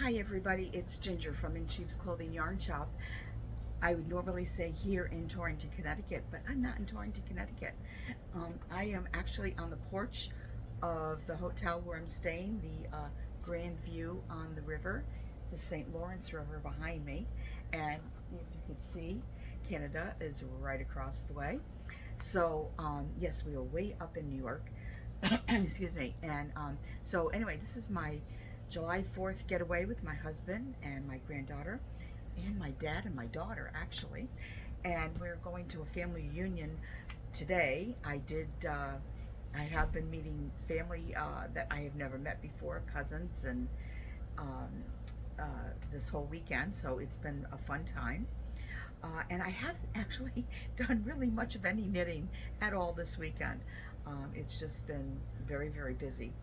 Hi everybody, it's Ginger from In Sheep's Clothing Yarn Shop. I would normally say here in Torrington, Connecticut, but I'm not in Torrington, Connecticut. I am actually on the porch of the hotel where I'm staying, the grand view on the river, the St. Lawrence River behind me. And if you could see, Canada is right across the way. So yes, we are way up in New York. Excuse me. And so anyway, this is my July 4th getaway with my husband and my granddaughter and my dad and my daughter actually. And we're going to a family reunion today. I have been meeting family that I have never met before, cousins, and um, this whole weekend. So it's been a fun time. And I haven't actually done really much of any knitting at all this weekend. It's just been very, very busy.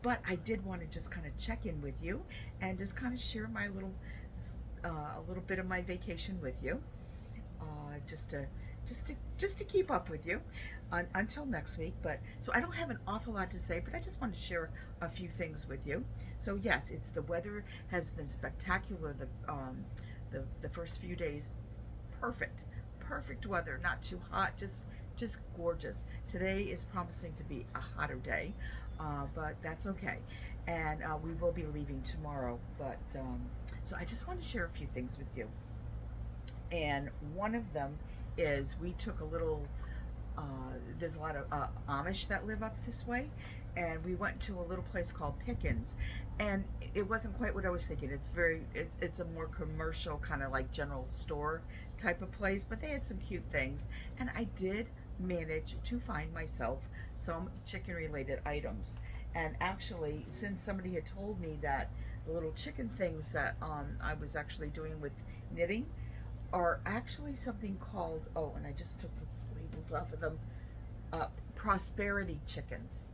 But I did want to just kind of check in with you and just kind of share my a little bit of my vacation with you, just to keep up with you until next week. But so I don't have an awful lot to say, but I just want to share a few things with you. So yes, the weather has been spectacular. The first few days, perfect weather, not too hot, just gorgeous. Today is promising to be a hotter day, but that's okay. And we will be leaving tomorrow. But so I just want to share a few things with you. And one of them is we took a little. There's a lot of Amish that live up this way, and we went to a little place called Pickins, and it wasn't quite what I was thinking. It's a more commercial kind of like general store type of place, but they had some cute things, and I did manage to find myself some chicken related items. And actually, since somebody had told me that the little chicken things that I was actually doing with knitting are actually something called, oh, and I just took the labels off of them, prosperity chickens,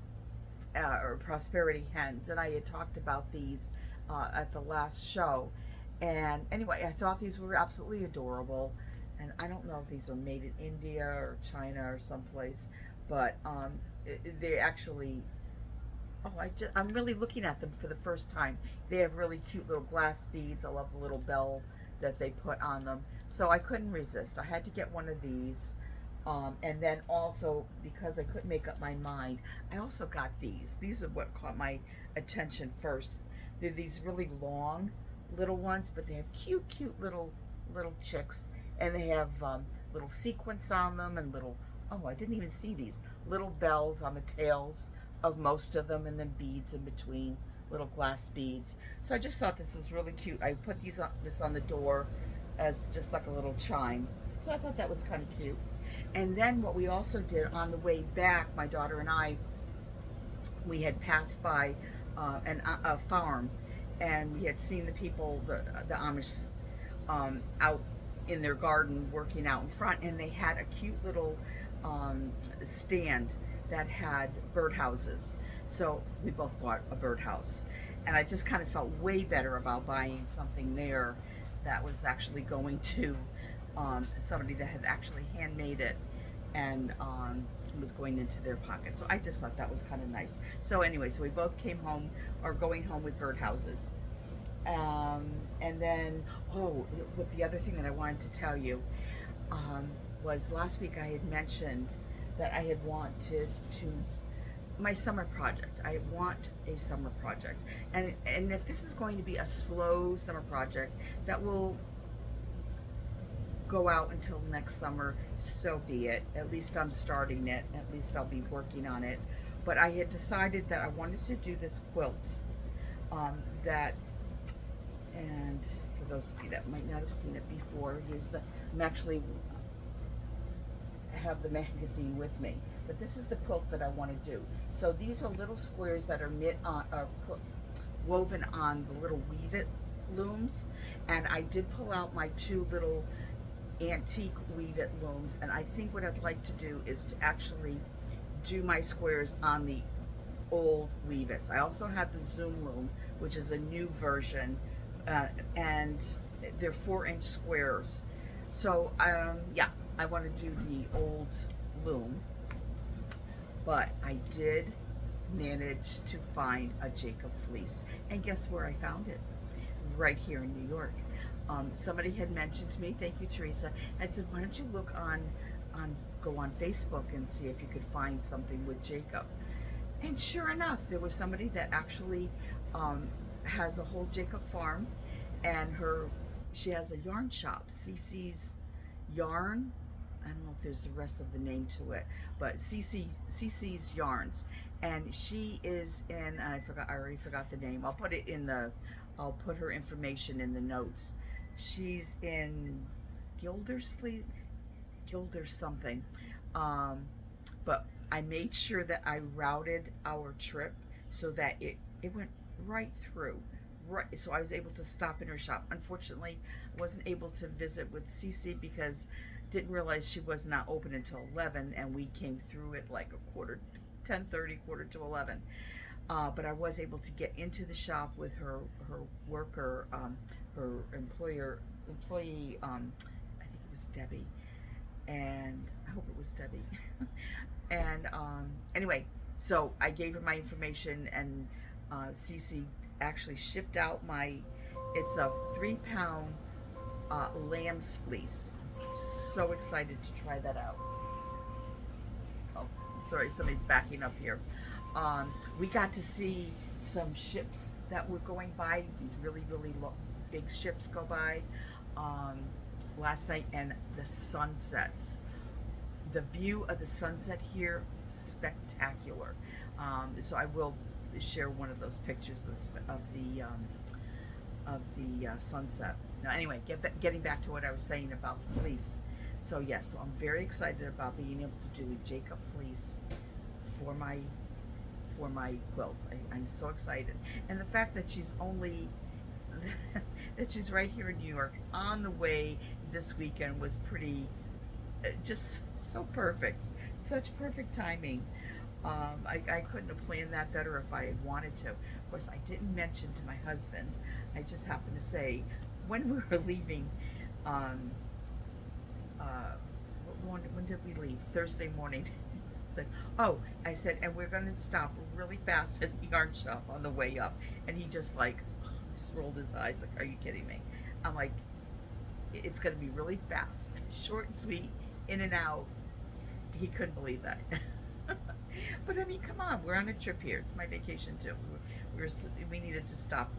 or prosperity hens, and I had talked about these at the last show. And anyway, I thought these were absolutely adorable, and I don't know if these are made in India or China or someplace, but they actually, oh, I'm really looking at them for the first time. They have really cute little glass beads. I love the little bell that they put on them, so I couldn't resist. I had to get one of these. And then also, because I couldn't make up my mind, I also got these. These are what caught my attention first. They're these really long little ones, but they have cute little chicks, and they have little sequins on them, and little, oh, I didn't even see these little bells on the tails of most of them, and then beads in between, little glass beads. So I just thought this was really cute. I put this on the door as just like a little chime. So I thought that was kind of cute. And then what we also did on the way back, my daughter and I, we had passed by a farm, and we had seen the people, the Amish, out in their garden working out in front, and they had a cute little stand that had birdhouses. So we both bought a birdhouse, and I just kind of felt way better about buying something there that was actually going to somebody that had actually handmade it, and was going into their pocket. So I just thought that was kind of nice. So anyway, so we both came home, or going home, with birdhouses. And then, oh, what the other thing that I wanted to tell you was last week I had mentioned that I had wanted to, my summer project. I want a summer project. And if this is going to be a slow summer project that will go out until next summer, so be it. At least I'm starting it. At least I'll be working on it. But I had decided that I wanted to do this quilt. And for those of you that might not have seen it before, I'm actually have the magazine with me. But this is the quilt that I want to do. So these are little squares that are woven on the little Weave It looms. And I did pull out my two little antique Weave It looms, and I think what I'd like to do is to actually do my squares on the old Weave Its. I also have the Zoom loom, which is a new version, and they're 4-inch squares. So yeah, I want to do the old loom, but I did manage to find a Jacob fleece, and guess where I found it? right here in New York. Somebody had mentioned to me, thank you, Teresa, had said, why don't you look on go on Facebook and see if you could find something with Jacob. And sure enough, there was somebody that actually has a whole Jacob farm, and she has a yarn shop, CC's Yarn. I don't know if there's the rest of the name to it, but CC's Yarns, and she is in. I already forgot the name. I'll put her information in the notes. She's in Gildersleeve, Gilder something. But I made sure that I routed our trip so that it went right through. Right, so I was able to stop in her shop. Unfortunately, I wasn't able to visit with Cece because didn't realize she was not open until 11, and we came through at like 10:30, quarter to 11. But I was able to get into the shop with her worker, her employee. I think it was Debbie, and I hope it was Debbie. And anyway, so I gave her my information, and Cece actually shipped out it's a 3-pound lamb's fleece. I'm so excited to try that out. Oh, sorry, somebody's backing up here. We got to see some ships that were going by. These really big ships go by last night, and the sunsets. The view of the sunset here, spectacular. So I will share one of those pictures of the sunset. Now, anyway, getting back to what I was saying about the fleece. So yes, so I'm very excited about being able to do a Jacob fleece for my quilt. I'm so excited, and the fact that she's that she's right here in New York on the way this weekend was pretty, just so perfect. Such perfect timing. I couldn't have planned that better if I had wanted to. Of course, I didn't mention to my husband. I just happened to say when we were leaving. When did we leave? Thursday morning. I said, and we're going to stop really fast at the yarn shop on the way up. And he just rolled his eyes like, are you kidding me? I'm like, it's going to be really fast, short and sweet, in and out. He couldn't believe that. But I mean, come on, we're on a trip here. It's my vacation too. We needed to stop.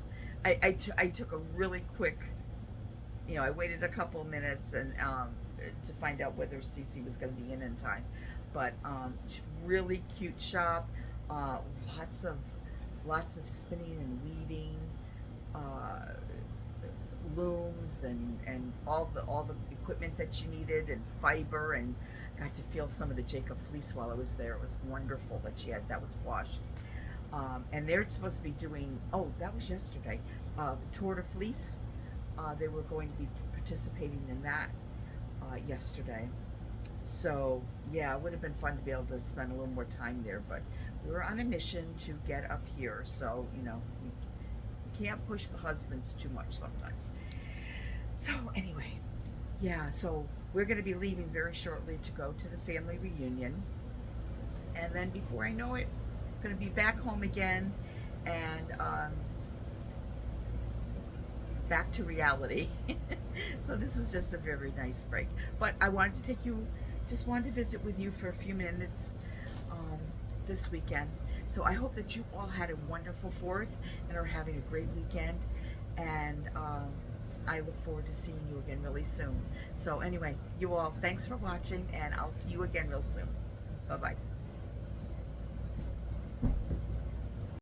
I took a really quick, I waited a couple of minutes and to find out whether Cece was going to be in time. But really cute shop. Lots of spinning and weaving, looms and all the equipment that you needed, and fiber, and got to feel some of the Jacob fleece while I was there. It was wonderful that was washed. And they're supposed to be doing, that was yesterday, Tour de Fleece. They were going to be participating in that yesterday. So yeah, it would have been fun to be able to spend a little more time there, but we were on a mission to get up here, so we can't push the husbands too much sometimes. So anyway, yeah, so we're going to be leaving very shortly to go to the family reunion, and then before I know it, I'm going to be back home again, and back to reality. So this was just a very nice break, but I wanted to just wanted to visit with you for a few minutes this weekend. So I hope that you all had a wonderful 4th and are having a great weekend, and I look forward to seeing you again really soon. So anyway, you all, thanks for watching, and I'll see you again real soon. Bye-bye.